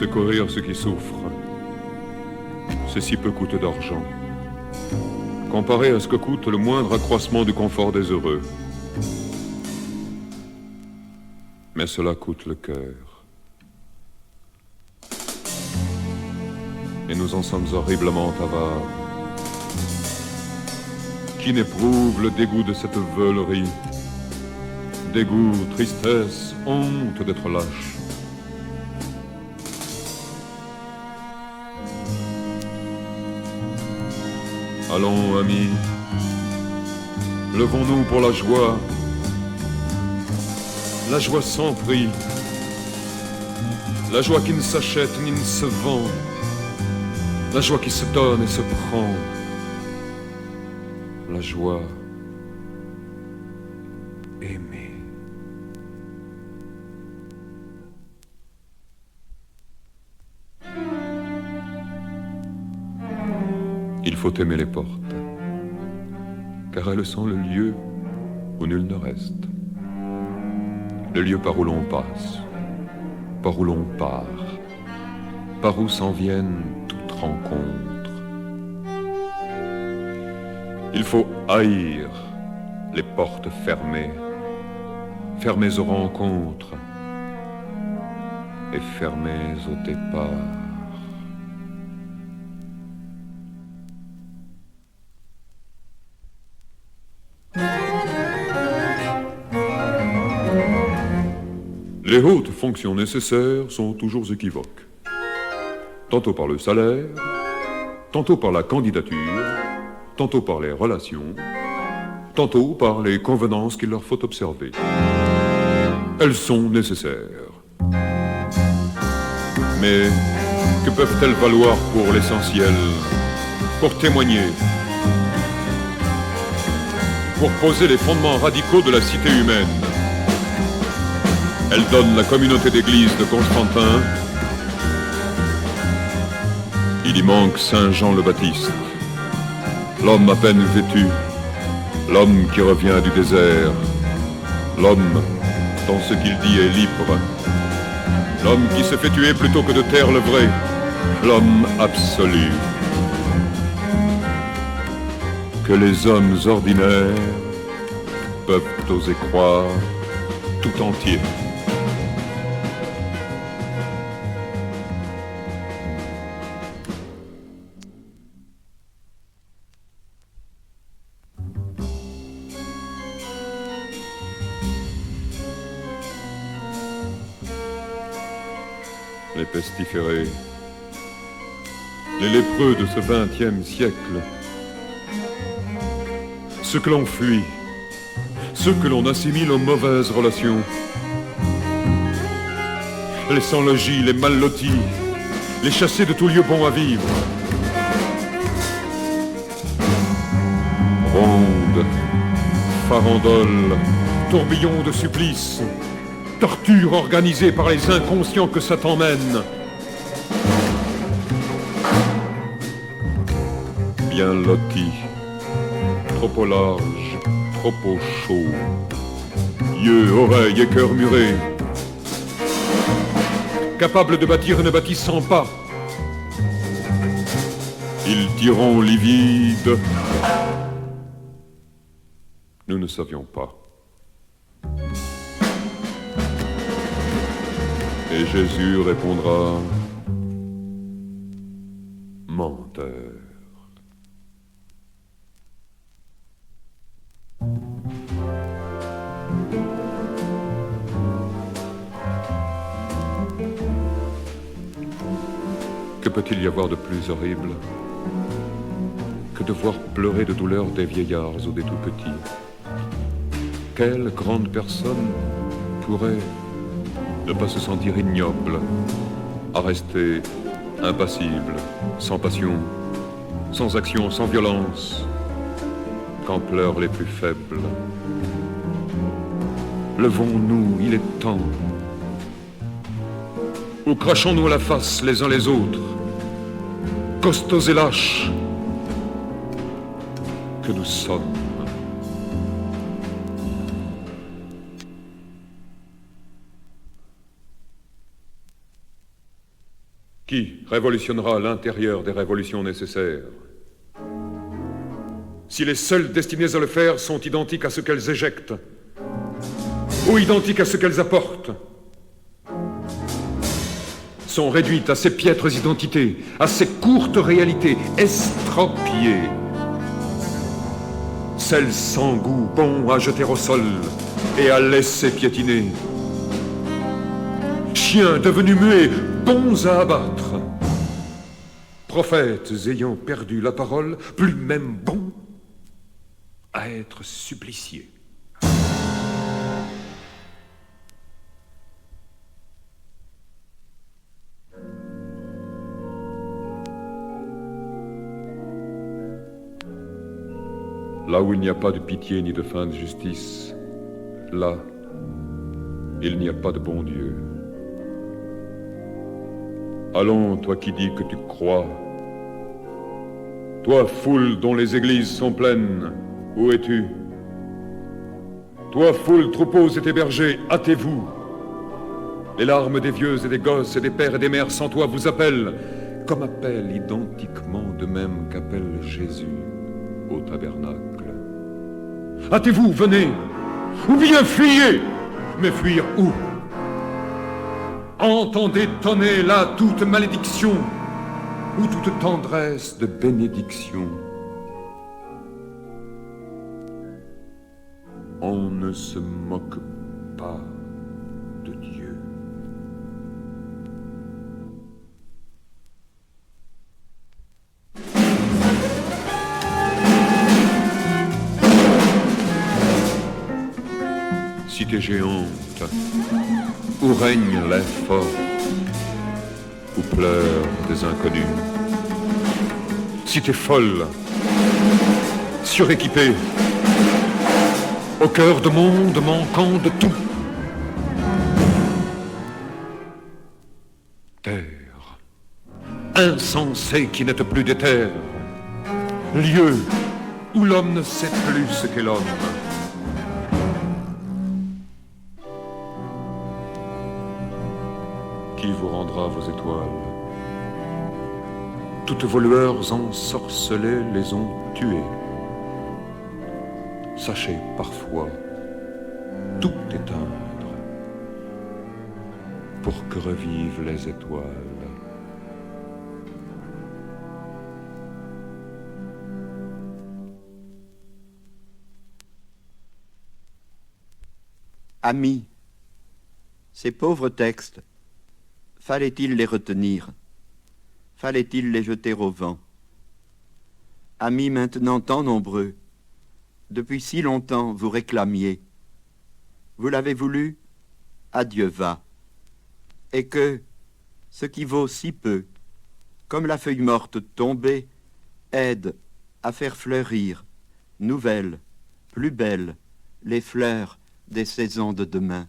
secourir ceux qui souffrent. Ceci peu coûte d'argent, comparé à ce que coûte le moindre accroissement du confort des heureux. Mais cela coûte le cœur. Et nous en sommes horriblement avares. Qui n'éprouve le dégoût de cette veulerie? Dégoût, tristesse, honte d'être lâche. Allons, amis, levons-nous pour la joie sans prix, la joie qui ne s'achète ni ne se vend, la joie qui se donne et se prend, la joie aimée. Il faut aimer les portes, car elles sont le lieu où nul ne reste. Le lieu par où l'on passe, par où l'on part, par où s'en viennent toutes rencontres. Il faut haïr les portes fermées, fermées aux rencontres et fermées au départ. Les hautes fonctions nécessaires sont toujours équivoques. Tantôt par le salaire, tantôt par la candidature, tantôt par les relations, tantôt par les convenances qu'il leur faut observer. Elles sont nécessaires. Mais que peuvent-elles valoir pour l'essentiel, pour témoigner, pour poser les fondements radicaux de la cité humaine? Elle donne la communauté d'église de Constantin. Il y manque Saint Jean le Baptiste, l'homme à peine vêtu, l'homme qui revient du désert, l'homme dont ce qu'il dit est libre, l'homme qui se fait tuer plutôt que de taire le vrai, l'homme absolu. Que les hommes ordinaires peuvent oser croire tout entier. Les pestiférés, les lépreux de ce XXe siècle, ceux que l'on fuit, ceux que l'on assimile aux mauvaises relations, les sans-logis, les mal lotis, les chassés de tout lieu bon à vivre. Ronde, farandole, tourbillon de supplices, torture organisée par les inconscients que Satan mène. Bien loti, trop au large, trop au chaud, yeux, oreilles et cœurs murés, capables de bâtir ne bâtissant pas. Ils diront livides, nous ne savions pas. Et Jésus répondra, menteur. Que peut-il y avoir de plus horrible que de voir pleurer de douleur des vieillards ou des tout-petits? Quelle grande personne pourrait ne pas se sentir ignoble, à rester impassible, sans passion, sans action, sans violence, quand pleurent les plus faibles? Levons-nous, il est temps. Ou crachons-nous à la face les uns les autres, costauds et lâches que nous sommes. qui révolutionnera l'intérieur des révolutions nécessaires. Si les seules destinées à le faire sont identiques à ce qu'elles éjectent, ou identiques à ce qu'elles apportent, sont réduites à ces piètres identités, à ces courtes réalités estropiées, celles sans goût, bons à jeter au sol et à laisser piétiner, chiens devenus muets, bons à abattre, prophètes ayant perdu la parole, plus même bons à être suppliciés. Là où il n'y a pas de pitié ni de fin de justice, là, il n'y a pas de bon Dieu. Allons, toi qui dis que tu crois, toi foule dont les églises sont pleines, où es-tu? Toi foule, troupeaux et tes bergers, hâtez-vous. Les larmes des vieux et des gosses et des pères et des mères sans toi vous appellent, comme appellent identiquement de même qu'appelle Jésus au tabernacle. Hâtez-vous, venez, ou bien fuyez, mais fuir où? Entendez tonner là toute malédiction ou toute tendresse de bénédiction. On ne se moque pas de Dieu. Cité géante, où règnent les forts, où pleurent des inconnus. Cité folle, suréquipée, au cœur de monde manquant de tout. Terre, insensé qui n'êtes plus des terres, lieu où l'homme ne sait plus ce qu'est l'homme. Qui vous rendra vos étoiles? Toutes vos lueurs ensorcelées les ont tuées. Sachez parfois tout éteindre pour que revivent les étoiles. Amis, ces pauvres textes, fallait-il les retenir? Fallait-il les jeter au vent? Amis maintenant tant nombreux, depuis si longtemps vous réclamiez. Vous l'avez voulu, adieu va. Et que, ce qui vaut si peu, comme la feuille morte tombée, aide à faire fleurir, nouvelles, plus belles, les fleurs des saisons de demain.